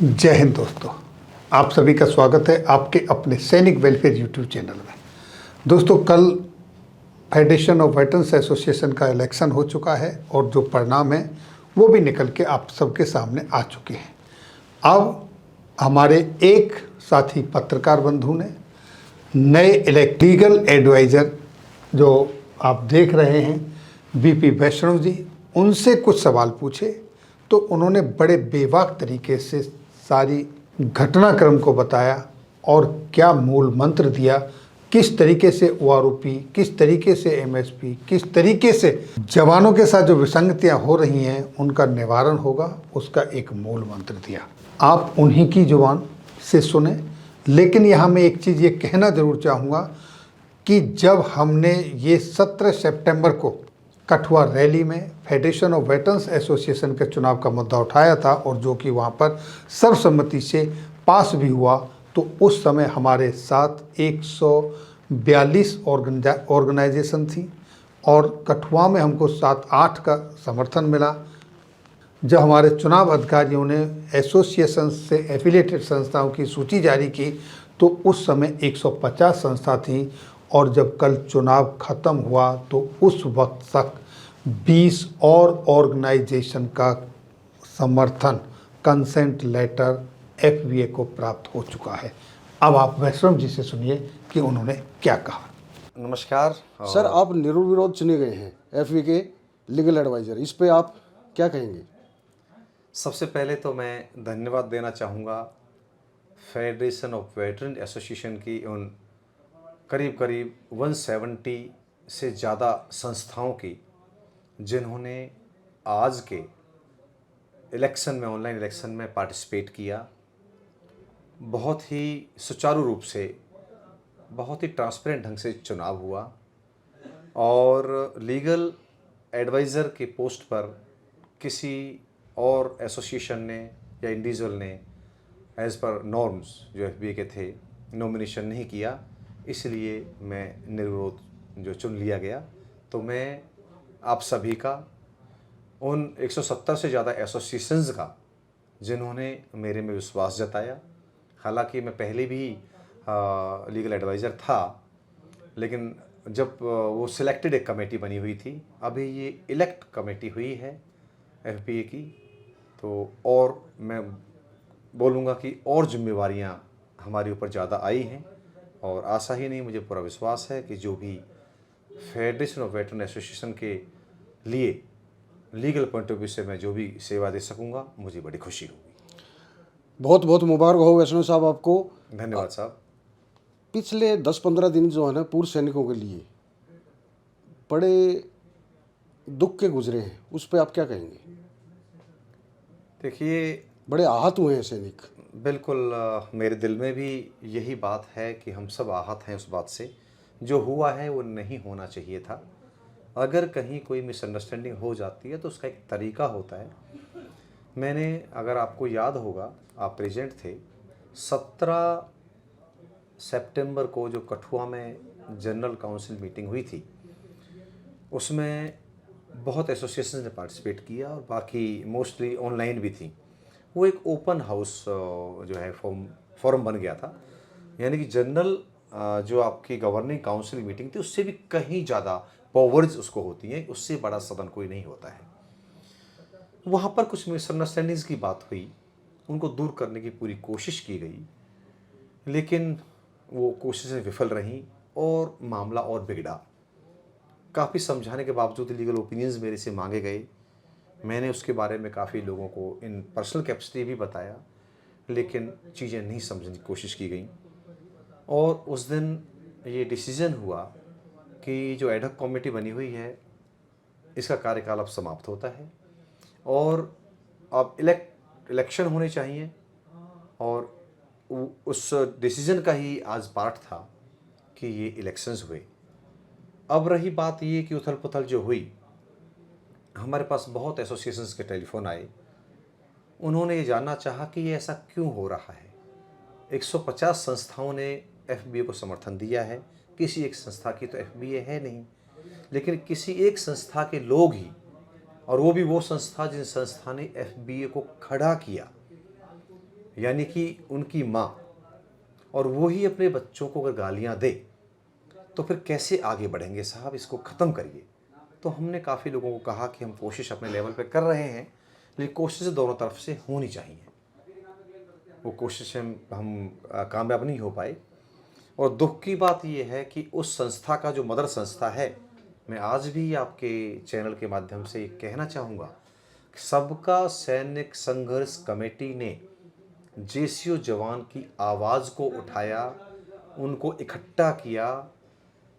जय हिंद दोस्तों। आप सभी का स्वागत है आपके अपने सैनिक वेलफेयर यूट्यूब चैनल में। दोस्तों, कल फेडरेशन ऑफ वेटरन्स एसोसिएशन का इलेक्शन हो चुका है और जो परिणाम है वो भी निकल के आप सबके सामने आ चुके हैं। अब हमारे एक साथी पत्रकार बंधु ने नए लीगल एडवाइज़र जो आप देख रहे हैं बीपी वैष्णव जी, उनसे कुछ सवाल पूछे तो उन्होंने बड़े बेबाक तरीके से सारी घटनाक्रम को बताया और क्या मूल मंत्र दिया, किस तरीके से ओआरओपी, किस तरीके से एमएसपी, किस तरीके से जवानों के साथ जो विसंगतियां हो रही हैं उनका निवारण होगा, उसका एक मूल मंत्र दिया। आप उन्हीं की जुबान से सुने। लेकिन यहाँ मैं एक चीज़ ये कहना ज़रूर चाहूँगा कि जब हमने ये 17 सितंबर को कठुआ रैली में फेडरेशन ऑफ वेटरन्स एसोसिएशन के चुनाव का मुद्दा उठाया था और जो कि वहाँ पर सर्वसम्मति से पास भी हुआ, तो उस समय हमारे साथ 142 ऑर्गेनाइजेशन थी और कठुआ में हमको 7-8 का समर्थन मिला। जब हमारे चुनाव अधिकारियों ने एसोसिएशन से एफिलिएटेड संस्थाओं की सूची जारी की तो उस समय 150 संस्था थी और जब कल चुनाव ख़त्म हुआ तो उस वक्त तक 20 और ऑर्गेनाइजेशन का समर्थन कंसेंट लेटर एफबीए को प्राप्त हो चुका है। अब आप वैष्णव जी से सुनिए कि उन्होंने क्या कहा। नमस्कार सर, आप निर्विरोध चुने गए हैं एफबी के लीगल एडवाइज़र, इस पे आप क्या कहेंगे? सबसे पहले तो मैं धन्यवाद देना चाहूँगा फेडरेशन ऑफ वेटरन एसोसिएशन की उन करीब 170 से ज़्यादा संस्थाओं की जिन्होंने आज के इलेक्शन में, ऑनलाइन इलेक्शन में पार्टिसिपेट किया। बहुत ही सुचारू रूप से, बहुत ही ट्रांसपेरेंट ढंग से चुनाव हुआ और लीगल एडवाइज़र के पोस्ट पर किसी और एसोसिएशन ने या इंडिविजुअल ने एज़ पर नॉर्म्स जो एफबीए के थे नॉमिनेशन नहीं किया, इसलिए मैं निर्विरोध जो चुन लिया गया। तो मैं आप सभी का, उन 170 से ज़्यादा एसोसिएशंस का जिन्होंने मेरे में विश्वास जताया, हालांकि मैं पहले भी लीगल एडवाइज़र था, लेकिन जब वो सिलेक्टेड एक कमेटी बनी हुई थी, अभी ये इलेक्ट कमेटी हुई है एफबीए की, तो और मैं बोलूँगा कि और जिम्मेवारियाँ हमारे ऊपर ज़्यादा आई हैं और आशा ही नहीं, मुझे पूरा विश्वास है कि जो भी फेडरेशन ऑफ वेटरन एसोसिएशन के लिए लीगल पॉइंट ऑफ व्यू से मैं जो भी सेवा दे सकूँगा, मुझे बड़ी खुशी होगी। बहुत बहुत मुबारक हो वैष्णव साहब आपको। धन्यवाद साहब। पिछले 10-15 दिन जो है ना, पूर्व सैनिकों के लिए बड़े दुख के गुजरे हैं, उस पर आप क्या कहेंगे? देखिए, बड़े आहत हुए हैं सैनिक। बिल्कुल मेरे दिल में भी यही बात है कि हम सब आहत हैं उस बात से। जो हुआ है वो नहीं होना चाहिए था। अगर कहीं कोई मिसअंडरस्टैंडिंग हो जाती है तो उसका एक तरीका होता है। मैंने, अगर आपको याद होगा, आप प्रेजेंट थे, 17 सितंबर को जो कठुआ में जनरल काउंसिल मीटिंग हुई थी, उसमें बहुत एसोसिएशन ने पार्टिसिपेट किया और बाकी मोस्टली ऑनलाइन भी थी। वो एक ओपन हाउस जो है फोरम बन गया था, यानी कि जनरल जो आपकी गवर्निंग काउंसिल मीटिंग थी उससे भी कहीं ज़्यादा पावर्स उसको होती हैं, उससे बड़ा सदन कोई नहीं होता है। वहाँ पर कुछ मिसअंडरस्टैंडिंग्स की बात हुई, उनको दूर करने की पूरी कोशिश की गई, लेकिन वो कोशिशें विफल रहीं और मामला और बिगड़ा। काफ़ी समझाने के बावजूद लीगल ओपिनियंस मेरे से मांगे गए। मैंने उसके बारे में काफ़ी लोगों को इन पर्सनल कैपेसिटी भी बताया, लेकिन चीज़ें नहीं समझने की कोशिश की गई। और उस दिन ये डिसीज़न हुआ कि जो एडहॉक कमेटी बनी हुई है, इसका कार्यकाल अब समाप्त होता है और अब इलेक्शन होने चाहिए, और उस डिसीज़न का ही आज पार्ट था कि ये इलेक्शंस हुए। अब रही बात ये कि उथल पुथल जो हुई, हमारे पास बहुत एसोसिएशंस के टेलीफोन आए। उन्होंने ये जानना चाहा कि ये ऐसा क्यों हो रहा है। 150 संस्थाओं ने एफबीए को समर्थन दिया है, किसी एक संस्था की तो एफबीए है नहीं, लेकिन किसी एक संस्था के लोग ही, और वो भी वो संस्था जिन संस्था ने एफबीए को खड़ा किया, यानी कि उनकी माँ, और वो ही अपने बच्चों को अगर गालियाँ दे तो फिर कैसे आगे बढ़ेंगे साहब, इसको ख़त्म करिए। तो हमने काफ़ी लोगों को कहा कि हम कोशिश अपने लेवल पे कर रहे हैं, लेकिन कोशिश दोनों तरफ से होनी चाहिए। वो कोशिश हम कामयाब नहीं हो पाए। और दुख की बात ये है कि उस संस्था का जो मदर संस्था है, मैं आज भी आपके चैनल के माध्यम से ये कहना चाहूँगा कि सबका सैनिक संघर्ष कमेटी ने जेसीओ जवान की आवाज़ को उठाया, उनको इकट्ठा किया।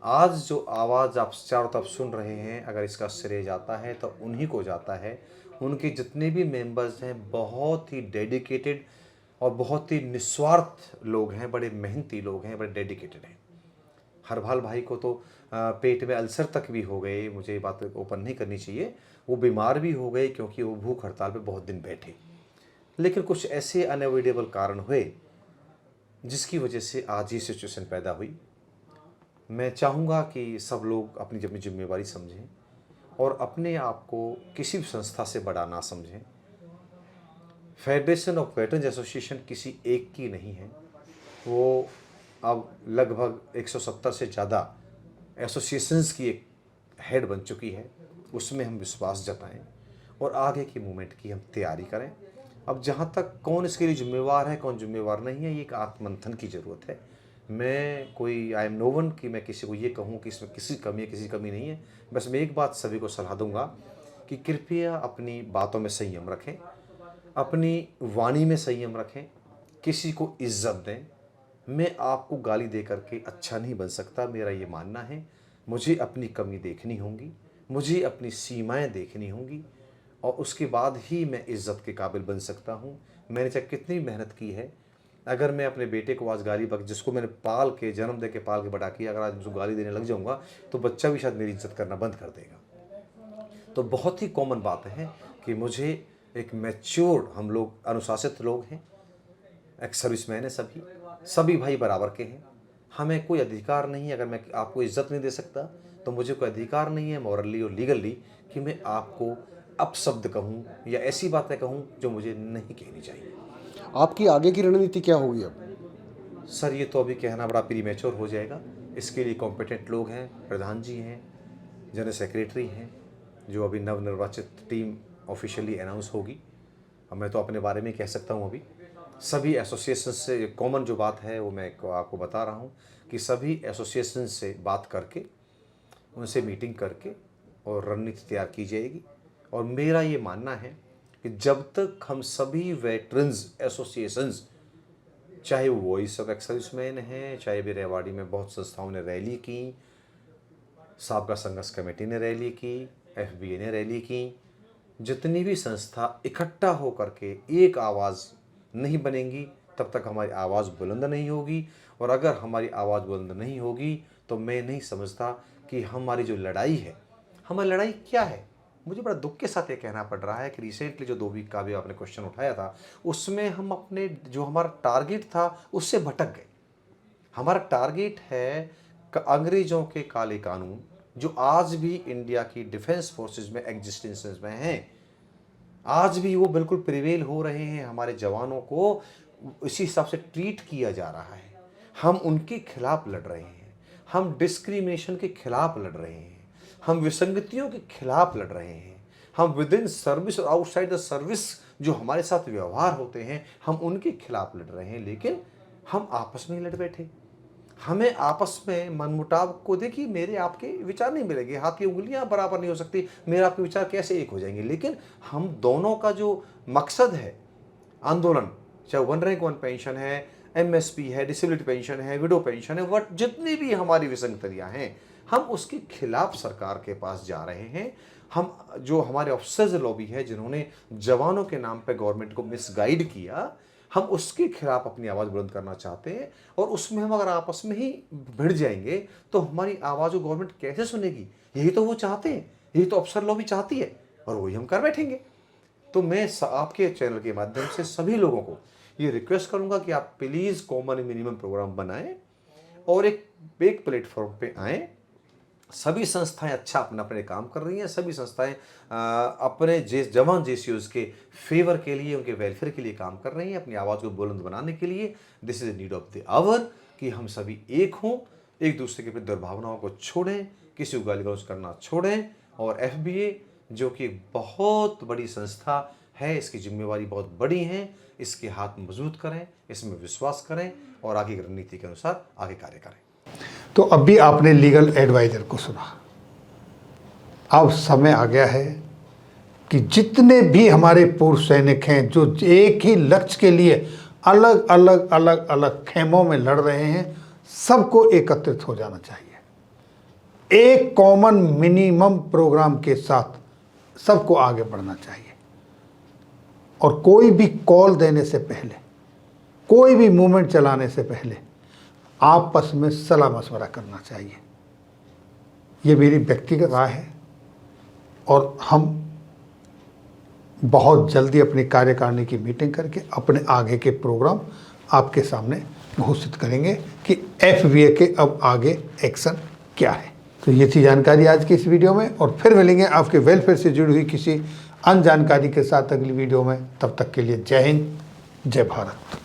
आज जो आवाज़ आप चारों तरफ सुन रहे हैं, अगर इसका श्रेय जाता है तो उन्हीं को जाता है। उनके जितने भी मेंबर्स हैं बहुत ही डेडिकेटेड और बहुत ही निस्वार्थ लोग हैं, बड़े मेहनती लोग हैं, बड़े डेडिकेटेड हैं। हरभाल भाई को तो पेट में अल्सर तक भी हो गए, मुझे ये बात ओपन नहीं करनी चाहिए। वो बीमार भी हो गए क्योंकि वो भूख हड़ताल पे बहुत दिन बैठे, लेकिन कुछ ऐसे अनअवॉइडेबल कारण हुए जिसकी वजह से आज ये सिचुएशन पैदा हुई। मैं चाहूँगा कि सब लोग अपनी अपनी जिम्मेवारी समझें और अपने आप को किसी भी संस्था से बड़ा ना समझें। फेडरेशन ऑफ वेटरन्स एसोसिएशन किसी एक की नहीं है, वो अब लगभग 170 से ज़्यादा एसोसिएशंस की एक हेड बन चुकी है। उसमें हम विश्वास जताएं और आगे की मूवमेंट की हम तैयारी करें। अब जहाँ तक कौन इसके लिए जिम्मेवार है, कौन जिम्मेवार नहीं है, ये एक आत्ममंथन की ज़रूरत है। मैं कोई आई एम नो वन कि मैं किसी को ये कहूँ कि इसमें किसी कमी है, किसी कमी नहीं है। बस मैं एक बात सभी को सलाह दूंगा कि कृपया अपनी बातों में संयम रखें, अपनी वाणी में संयम रखें, किसी को इज्जत दें। मैं आपको गाली दे करके अच्छा नहीं बन सकता, मेरा ये मानना है। मुझे अपनी कमी देखनी होगी, मुझे अपनी सीमाएं देखनी होंगी और उसके बाद ही मैं इज्जत के काबिल बन सकता हूँ। मैंने चाहे कितनी मेहनत की है, अगर मैं अपने बेटे को आज गाली जिसको मैंने पाल के जन्म दे के पाल के बड़ा किया, अगर आज उसको गाली देने लग जाऊँगा तो बच्चा भी शायद मेरी इज्जत करना बंद कर देगा। तो बहुत ही कॉमन बात है कि मुझे एक मैच्योर, हम लोग अनुशासित लोग हैं, एक्स सर्विसमैन है, सभी भाई बराबर के हैं। हमें कोई अधिकार नहीं, अगर मैं आपको इज्जत नहीं दे सकता तो मुझे कोई अधिकार नहीं है मॉरली और लीगली कि मैं आपको अपशब्द कहूँ या ऐसी बातें कहूँ जो मुझे नहीं कहनी चाहिए। आपकी आगे की रणनीति क्या होगी अब? सर ये तो अभी कहना बड़ा प्रीमेच्योर हो जाएगा। इसके लिए कॉम्पिटेंट लोग हैं, प्रधान जी हैं, जनरल सेक्रेटरी हैं, जो अभी नवनिर्वाचित टीम ऑफिशियली अनाउंस होगी। अब मैं तो अपने बारे में कह सकता हूँ, अभी सभी एसोसिएशन से कॉमन जो बात है वो मैं आपको बता रहा हूँ कि सभी एसोसिएशन से बात करके, उनसे मीटिंग करके और रणनीति तैयार की जाएगी। और मेरा ये मानना है कि जब तक हम सभी वेटरन्स एसोसिएशंस, चाहे वो वॉइस ऑफ एक्स सर्विसमैन है, चाहे भी रेवाड़ी में बहुत संस्थाओं ने रैली की, साबका संघर्ष कमेटी ने रैली की, एफबीए ने रैली की, जितनी भी संस्था इकट्ठा हो करके एक आवाज़ नहीं बनेंगी तब तक हमारी आवाज़ बुलंद नहीं होगी। और अगर हमारी आवाज़ बुलंद नहीं होगी तो मैं नहीं समझता कि हमारी जो लड़ाई है, हमारी लड़ाई क्या है। मुझे बड़ा दुख के साथ ये कहना पड़ रहा है कि रिसेंटली जो 2 वीक का भी आपने क्वेश्चन उठाया था, उसमें हम अपने जो हमारा टारगेट था उससे भटक गए। हमारा टारगेट है अंग्रेज़ों के काले कानून जो आज भी इंडिया की डिफेंस फोर्सेस में एग्जिस्टेंस में हैं, आज भी वो बिल्कुल प्रिवेल हो रहे हैं। हमारे जवानों को इसी हिसाब से ट्रीट किया जा रहा है। हम उनके खिलाफ लड़ रहे हैं, हम डिस्क्रिमिनेशन के खिलाफ लड़ रहे हैं, हम विसंगतियों के खिलाफ लड़ रहे हैं, हम विद इन सर्विस और आउटसाइड द सर्विस जो हमारे साथ व्यवहार होते हैं हम उनके खिलाफ लड़ रहे हैं। लेकिन हम आपस में ही लड़ बैठे। हमें आपस में मनमुटाव को, देखिए मेरे आपके विचार नहीं मिलेंगे, हाथ की उंगलियां बराबर नहीं हो सकती, मेरे आपके विचार कैसे एक हो जाएंगे। लेकिन हम दोनों का जो मकसद है आंदोलन, चाहे 1 रैंक 1 पेंशन है, एमएसपी है, डिसेबिलिटी पेंशन है, विडो पेंशन है, वट जितनी भी हमारी विसंगतियां हैं, हम उसके खिलाफ सरकार के पास जा रहे हैं। हम जो हमारे ऑफिसर्स लॉबी है जिन्होंने जवानों के नाम पे गवर्नमेंट को मिसगाइड किया, हम उसके खिलाफ अपनी आवाज़ बुलंद करना चाहते हैं। और उसमें हम अगर आपस में ही भिड़ जाएंगे तो हमारी आवाज़ को गवर्नमेंट कैसे सुनेगी। यही तो वो चाहते हैं, यही तो अफसर लॉबी चाहती है और वही हम कर बैठेंगे। तो मैं आपके चैनल के माध्यम से सभी लोगों को ये रिक्वेस्ट करूंगा कि आप प्लीज़ कॉमन मिनिमम प्रोग्राम बनाएं और एक प्लेटफॉर्म पे आएँ सभी संस्थाएं अच्छा अपना अपने काम कर रही हैं, सभी संस्थाएं अपने जवान जेसीओज के फेवर के लिए, उनके वेलफेयर के लिए काम कर रही हैं, अपनी आवाज़ को बुलंद बनाने के लिए। This is the need of the hour कि हम सभी एक हों, एक दूसरे के प्रति दुर्भावनाओं को छोड़ें, किसी को गाली गलौज करना छोड़ें। और FBA जो कि एक बहुत बड़ी संस्था है, इसकी जिम्मेवारी बहुत बड़ी है, इसके हाथ मजबूत करें, इसमें विश्वास करें और आगे की रणनीति के अनुसार आगे कार्य करें। तो अभी आपने लीगल एडवाइज़र को सुना, अब समय आ गया है कि जितने भी हमारे पूर्व सैनिक हैं जो एक ही लक्ष्य के लिए अलग अलग अलग अलग खेमों में लड़ रहे हैं, सबको एकत्रित हो जाना चाहिए। एक कॉमन मिनिमम प्रोग्राम के साथ सबको आगे बढ़ना चाहिए और कोई भी कॉल देने से पहले, कोई भी मूवमेंट चलाने से पहले आपस में सलाह मशवरा करना चाहिए। ये मेरी व्यक्तिगत राय है और हम बहुत जल्दी अपनी कार्यकारिणी की मीटिंग करके अपने आगे के प्रोग्राम आपके सामने घोषित करेंगे कि FBA के अब आगे एक्शन क्या है। तो ये थी जानकारी आज की इस वीडियो में, और फिर मिलेंगे आपके वेलफेयर से जुड़ी हुई किसी अन्य जानकारी के साथ अगली वीडियो में। तब तक के लिए जय हिंद, जय भारत।